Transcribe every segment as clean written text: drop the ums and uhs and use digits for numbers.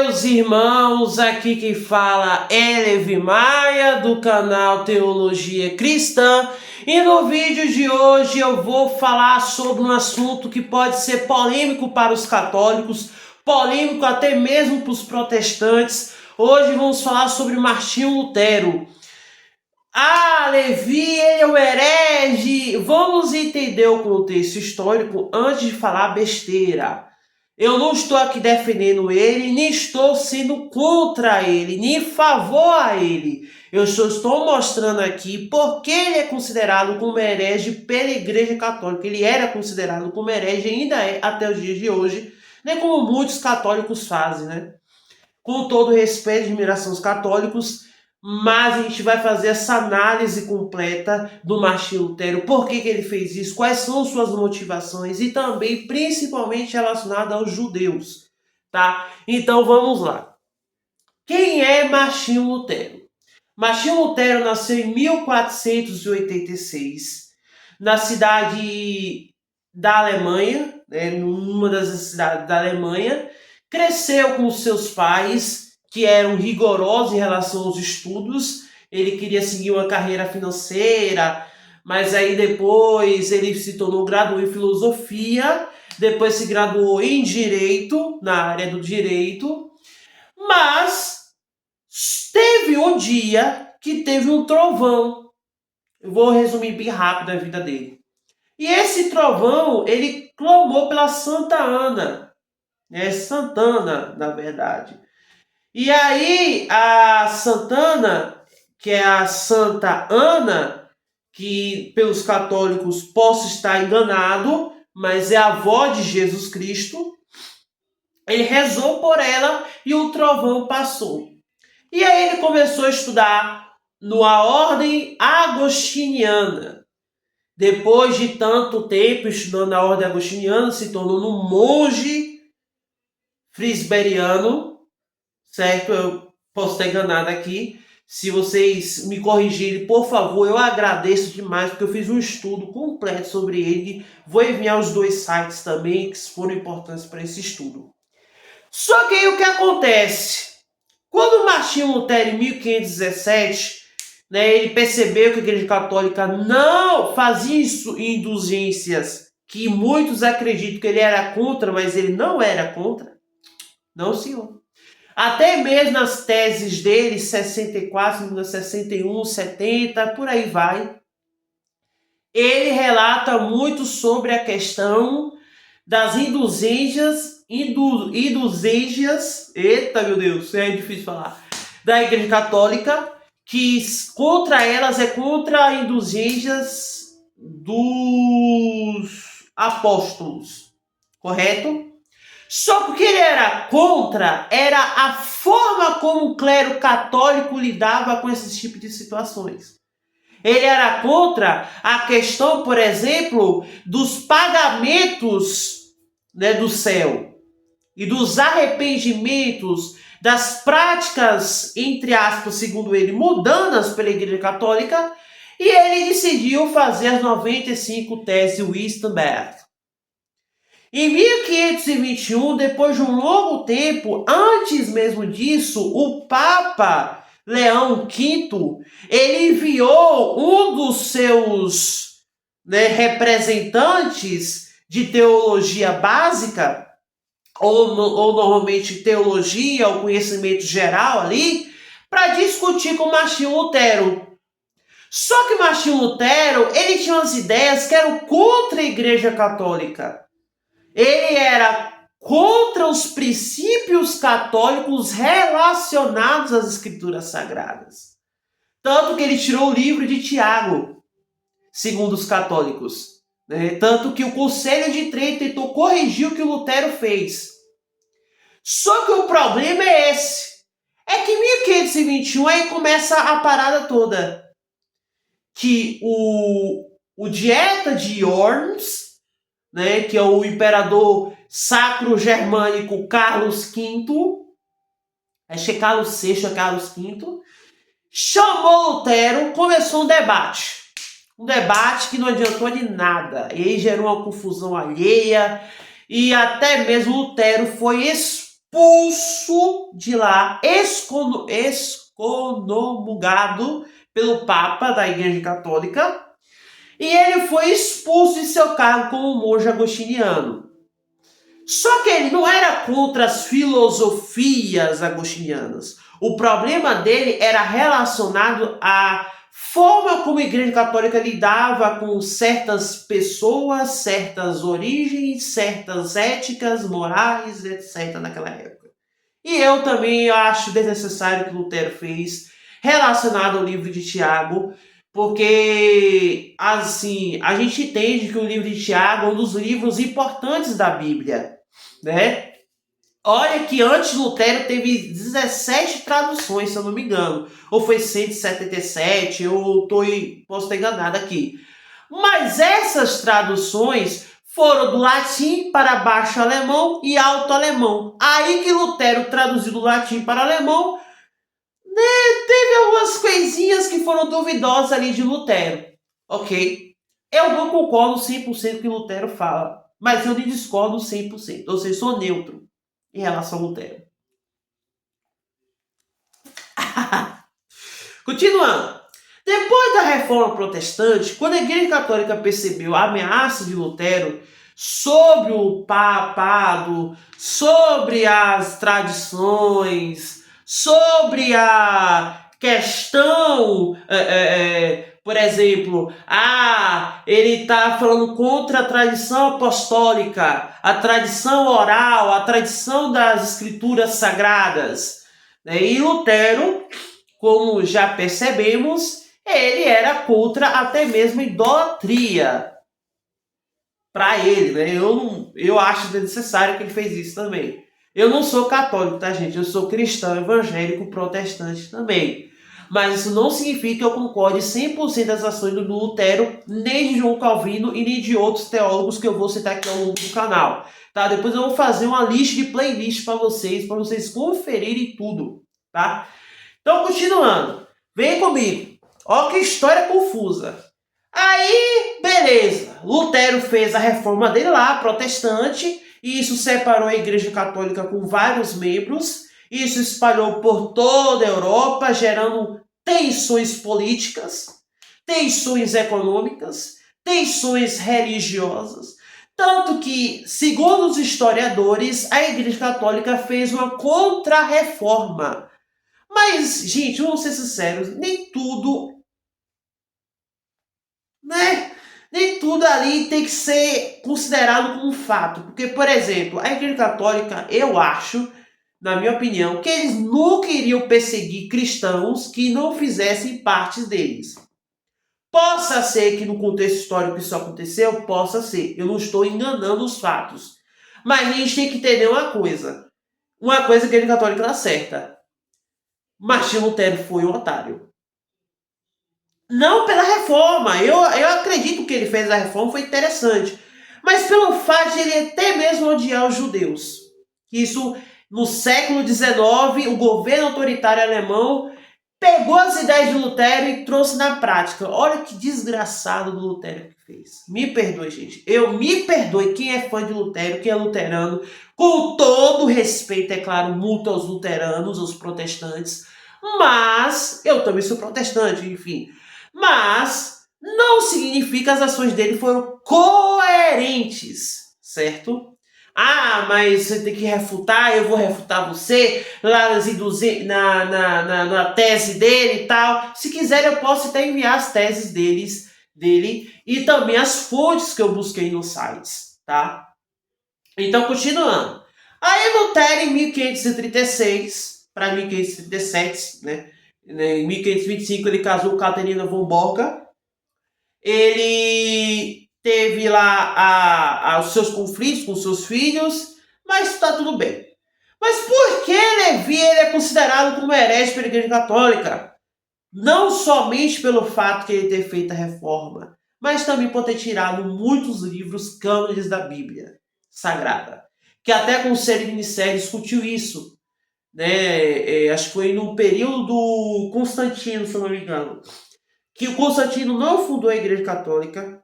meus irmãos, aqui quem fala é Levi Maia, do canal Teologia Cristã, e no vídeo de hoje eu vou falar sobre um assunto que pode ser polêmico para os católicos, polêmico até mesmo para os protestantes. Hoje vamos falar sobre Martinho Lutero. Levi, ele é um herege. Vamos entender o contexto histórico antes de falar besteira. Eu não estou aqui defendendo ele, nem estou sendo contra ele, nem em favor a ele. Eu só estou mostrando aqui porque ele é considerado como herege pela Igreja Católica. Ele era considerado como herege, ainda é até os dias de hoje, né, como muitos católicos fazem, né? Com todo respeito e admiração aos católicos, mas a gente vai fazer essa análise completa do Martinho Lutero, por que ele fez isso, quais são suas motivações e também, principalmente, relacionado aos judeus, tá? Então vamos lá. Quem é Martinho Lutero? Martinho Lutero nasceu em 1486, na cidade da Alemanha, né, numa das cidades da Alemanha. Cresceu com seus pais, que eram rigorosos em relação aos estudos. Ele queria seguir uma carreira financeira, mas aí depois ele se tornou graduado em filosofia, depois se graduou em direito, na área do direito, mas teve um dia que teve um trovão. Eu vou resumir bem rápido a vida dele. E esse trovão, ele clamou pela Santa Ana, né? Santana, na verdade. E aí a Santana, que é a Santa Ana, que pelos católicos posso estar enganado, mas é a avó de Jesus Cristo, ele rezou por ela e o trovão passou. E aí ele começou a estudar na ordem agostiniana. Depois de tanto tempo estudando na ordem agostiniana, se tornou um monge frisberiano, certo? Eu posso estar enganado aqui. Se vocês me corrigirem, por favor, eu agradeço demais, porque eu fiz um estudo completo sobre ele. Vou enviar os dois sites também, que foram importantes para esse estudo. Só que aí o que acontece? Quando Martinho Lutero, em 1517, né, ele percebeu que a Igreja Católica não fazia isso em indulgências, que muitos acreditam que ele era contra, mas ele não era contra. Não, senhor. Até mesmo nas teses dele, 64, 61, 70, por aí vai, ele relata muito sobre a questão das indulgências, eita meu Deus, é difícil falar, da Igreja Católica, que contra elas é contra indulgências dos apóstolos, correto? Só que o que ele era contra era a forma como o clero católico lidava com esse tipo de situações. Ele era contra a questão, por exemplo, dos pagamentos, né, do céu e dos arrependimentos, das práticas, entre aspas, segundo ele, mundanas pela Igreja Católica, e ele decidiu fazer as 95 teses Wittenberg. Em 1521, depois de um longo tempo, antes mesmo disso, o Papa Leão V, ele enviou um dos seus, né, representantes de teologia básica, ou normalmente teologia, ou conhecimento geral ali, para discutir com Martinho Lutero. Só que Martinho Lutero, ele tinha umas ideias que eram contra a Igreja Católica. Ele era contra os princípios católicos relacionados às Escrituras Sagradas. Tanto que ele tirou o livro de Tiago, segundo os católicos. Né? Tanto que o Conselho de Trento tentou corrigir o que o Lutero fez. Só que o problema é esse. É que em 1521 aí começa a parada toda. Que o Dieta de Worms, né, que é o imperador sacro-germânico Carlos V, acho que é Carlos VI, é Carlos V, chamou Lutero, começou um debate. Um debate que não adiantou de nada. E aí gerou uma confusão alheia, e até mesmo Lutero foi expulso de lá, excomungado pelo Papa da Igreja Católica, e ele foi expulso de seu cargo como monge agostiniano. Só que ele não era contra as filosofias agostinianas. O problema dele era relacionado à forma como a Igreja Católica lidava com certas pessoas, certas origens, certas éticas, morais, etc. naquela época. E eu também acho desnecessário o que Lutero fez relacionado ao livro de Tiago, porque assim, a gente entende que o livro de Tiago é um dos livros importantes da Bíblia, né? Olha que antes de Lutero teve 17 traduções, se eu não me engano. Ou foi 177, posso estar enganado aqui. Mas essas traduções foram do latim para baixo alemão e alto alemão. Aí que Lutero traduziu do latim para alemão, né, teve algumas coisinhas que foram duvidosas ali de Lutero. Ok? Eu não concordo 100% com o que Lutero fala, mas eu nem discordo 100%. Ou seja, sou neutro em relação a Lutero. Continuando. Depois da Reforma Protestante, quando a Igreja Católica percebeu a ameaça de Lutero sobre o papado, sobre as tradições, sobre a questão, por exemplo, ele está falando contra a tradição apostólica, a tradição oral, a tradição das escrituras sagradas. E Lutero, como já percebemos, ele era contra até mesmo idolatria. Para ele, né? Eu acho necessário que ele fez isso também. Eu não sou católico, tá, gente? Eu sou cristão, evangélico, protestante também. Mas isso não significa que eu concorde 100% das ações do Lutero, nem de João Calvino e nem de outros teólogos que eu vou citar aqui ao longo do canal. Tá? Depois eu vou fazer uma lista de playlist para vocês conferirem tudo, tá? Então, continuando. Vem comigo. Ó que história confusa. Aí, beleza. Lutero fez a reforma dele lá, protestante, e isso separou a Igreja Católica com vários membros. Isso espalhou por toda a Europa, gerando tensões políticas, tensões econômicas, tensões religiosas. Tanto que, segundo os historiadores, a Igreja Católica fez uma contra-reforma. Mas, gente, vamos ser sinceros, nem tudo, né? Nem tudo ali tem que ser considerado como um fato. Porque, por exemplo, a Igreja Católica, eu acho, na minha opinião, que eles nunca iriam perseguir cristãos que não fizessem parte deles. Possa ser que no contexto histórico isso aconteceu, possa ser. Eu não estou enganando os fatos. Mas a gente tem que entender uma coisa. Uma coisa que a Igreja Católica está certa. Martinho Lutero foi um otário. Não pela reforma. Eu acredito que ele fez a reforma, foi interessante. Mas pelo fato de ele até mesmo odiar os judeus. Isso, no século XIX, o governo autoritário alemão pegou as ideias de Lutero e trouxe na prática. Olha que desgraçado do Lutero que fez. Me perdoe, gente. Eu me perdoe quem é fã de Lutero, quem é luterano. Com todo respeito, é claro, muito aos luteranos, aos protestantes. Mas eu também sou protestante, enfim. Mas não significa que as ações dele foram coerentes, certo? Mas você tem que refutar, eu vou refutar você lá na tese dele e tal. Se quiser, eu posso até enviar as teses dele e também as fontes que eu busquei nos sites, tá? Então, continuando. Aí Lutero, em 1536 para 1537, né? Em 1525 ele casou com Catarina von Borca. Ele teve lá os seus conflitos com seus filhos, mas está tudo bem. Mas por que Levi ele é considerado como herege pela Igreja Católica? Não somente pelo fato de ele ter feito a reforma, mas também por ter tirado muitos livros cânones da Bíblia Sagrada. Que até o Conselho de Nicéia discutiu isso. Né? Acho que foi no período do Constantino, se eu não me engano. Que o Constantino não fundou a Igreja Católica.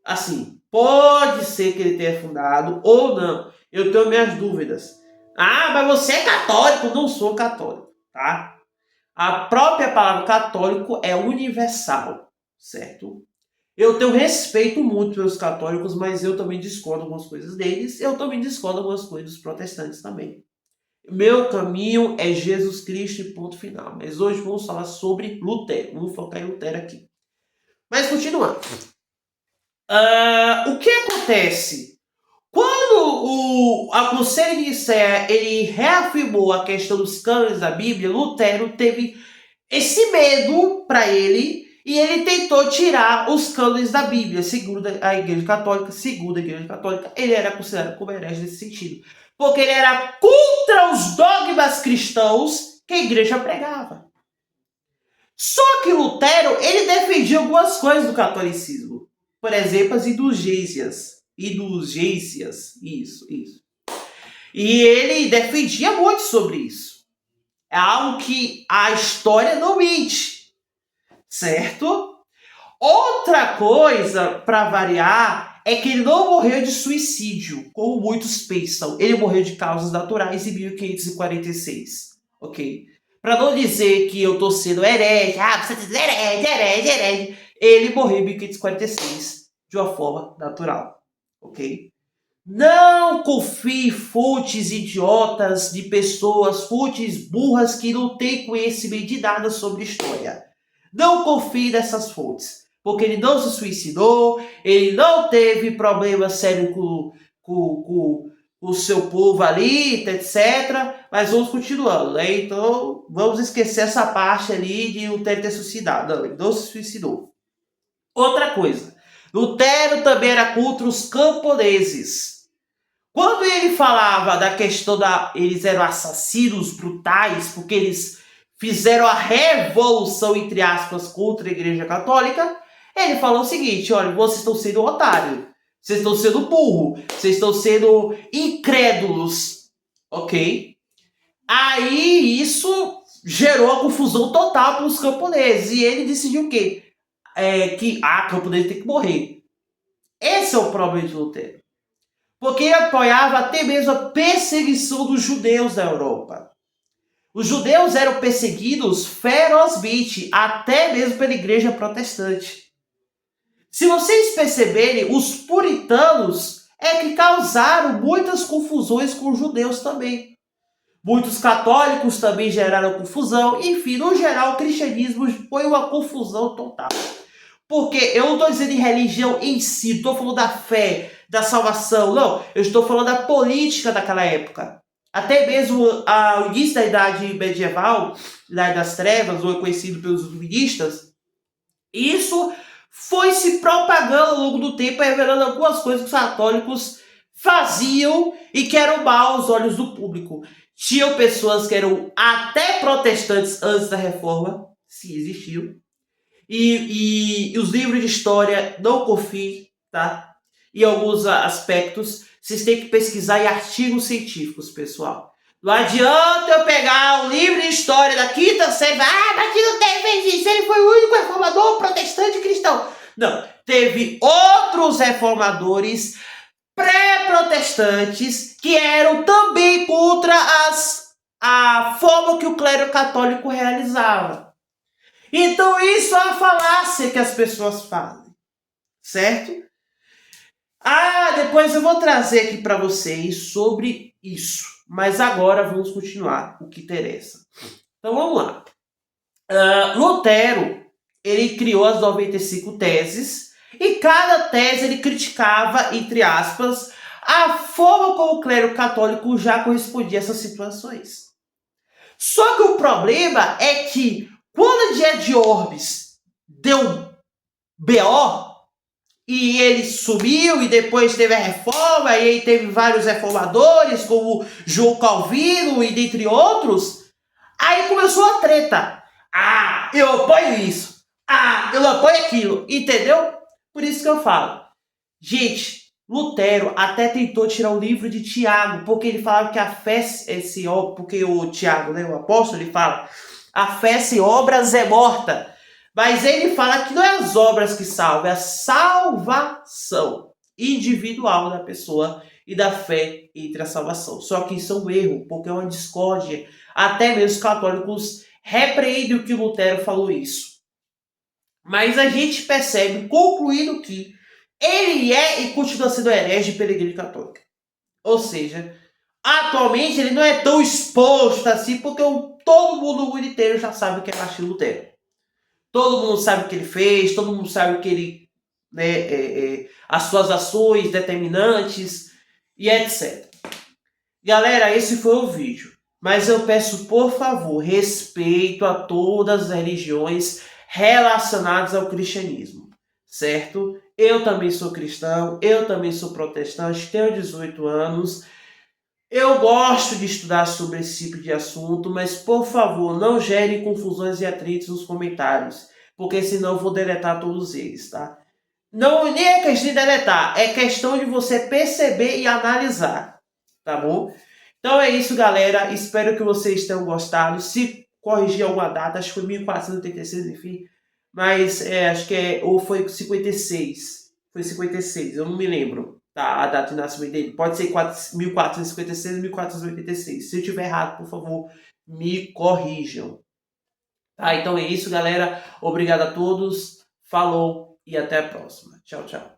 Assim, pode ser que ele tenha fundado ou não. Eu tenho minhas dúvidas. Ah, mas você é católico. Não sou católico, tá? A própria palavra católico é universal, certo? Eu tenho respeito muito pelos católicos, mas eu também discordo algumas coisas deles. Eu também discordo algumas coisas dos protestantes também. Meu caminho é Jesus Cristo e ponto final. Mas hoje vamos falar sobre Lutero. Vamos focar em Lutero aqui. Mas continuando. O que acontece? Quando a Conselho de Nicéia ele reafirmou a questão dos cânones da Bíblia, Lutero teve esse medo para ele e ele tentou tirar os cânones da Bíblia, segundo a Igreja Católica. Segundo a Igreja Católica, ele era considerado como herege nesse sentido, porque ele era contra os dogmas cristãos que a Igreja pregava. Só que Lutero ele defendia algumas coisas do catolicismo, por exemplo, as indulgências. Isso. E ele defendia muito sobre isso. É algo que a história não mente, certo? Outra coisa, para variar, é que ele não morreu de suicídio, como muitos pensam. Ele morreu de causas naturais em 1546, ok? Para não dizer que eu tô sendo herege, você tá dizendo herege. Ele morreu em 1546 de uma forma natural, ok? Não confie em fontes idiotas de pessoas, fontes burras que não têm conhecimento de nada sobre história. Não confie nessas fontes, porque ele não se suicidou, ele não teve problema sério com o seu povo ali, etc. Mas vamos continuando, né? Então, vamos esquecer essa parte ali de não ter suicidado. Não, ele não se suicidou. Outra coisa, Lutero também era contra os camponeses. Quando ele falava da questão eles eram assassinos brutais, porque eles fizeram a revolução, entre aspas, contra a Igreja Católica, ele falou o seguinte: olha, vocês estão sendo otários, vocês estão sendo burro, vocês estão sendo incrédulos, ok? Aí isso gerou a confusão total para os camponeses, e ele decidiu o quê? Que camponês tem que morrer. Esse é o problema de Lutero. Porque ele apoiava até mesmo a perseguição dos judeus na Europa. Os judeus eram perseguidos ferozmente, até mesmo pela igreja protestante. Se vocês perceberem, os puritanos é que causaram muitas confusões com os judeus também. Muitos católicos também geraram confusão. Enfim, no geral, o cristianismo foi uma confusão total. Porque eu não estou dizendo em religião em si, estou falando da fé, da salvação, não. Eu estou falando da política daquela época. Até mesmo ao início da Idade Medieval, Idade das Trevas, ou conhecido pelos iluministas, isso foi se propagando ao longo do tempo, revelando algumas coisas que os católicos faziam e que eram mal aos olhos do público. Tinham pessoas que eram até protestantes antes da Reforma, se existiu. E os livros de história, não confiem, tá? Em alguns aspectos, vocês têm que pesquisar em artigos científicos, pessoal. Não adianta eu pegar um livro de história da quinta série, mas que não teve isso, ele foi o único reformador protestante cristão. Não, teve outros reformadores pré-protestantes que eram também contra a forma que o clero católico realizava. Então isso é uma falácia que as pessoas fazem, certo? Depois eu vou trazer aqui para vocês sobre isso, mas agora vamos continuar o que interessa. Então vamos lá. Lutero, ele criou as 95 teses e cada tese ele criticava, entre aspas, a forma como o clero católico já correspondia a essas situações. Só que o problema é que quando a Dié de Orbis deu BO e ele sumiu e depois teve a reforma e aí teve vários reformadores como João Calvino e dentre outros, aí começou a treta. Eu apoio isso. Eu não apoio aquilo. Entendeu? Por isso que eu falo. Gente, Lutero até tentou tirar o livro de Tiago, porque ele falava que a fé, porque o Tiago, né, o apóstolo, ele fala, a fé sem obras é morta. Mas ele fala que não é as obras que salvam, é a salvação. individual da pessoa e da fé entre a salvação. Só que isso é um erro, porque é uma discórdia. Até mesmo os católicos repreendem o que Lutero falou isso. Mas a gente percebe, concluindo, que ele é e continua sendo herege pela Igreja Católica. Ou seja, atualmente ele não é tão exposto assim, porque todo mundo inteiro já sabe o que é Martinho Lutero. Todo mundo sabe o que ele fez, todo mundo sabe o que ele, as suas ações determinantes e etc. Galera, esse foi o vídeo. Mas eu peço, por favor, respeito a todas as religiões relacionadas ao cristianismo, certo? Eu também sou cristão, eu também sou protestante, tenho 18 anos. Eu gosto de estudar sobre esse tipo de assunto, mas por favor, não gere confusões e atritos nos comentários, porque senão eu vou deletar todos eles, tá? Não, nem é questão de deletar, é questão de você perceber e analisar, tá bom? Então é isso, galera. Espero que vocês tenham gostado. Se corrigir alguma data, acho que foi 1486, enfim. Mas acho que ou foi 56. Foi 56, eu não me lembro, tá? A data de nascimento dele. Pode ser 1456 ou 1486. Se eu estiver errado, por favor, me corrijam. Tá? Então é isso, galera. Obrigado a todos. Falou e até a próxima. Tchau, tchau.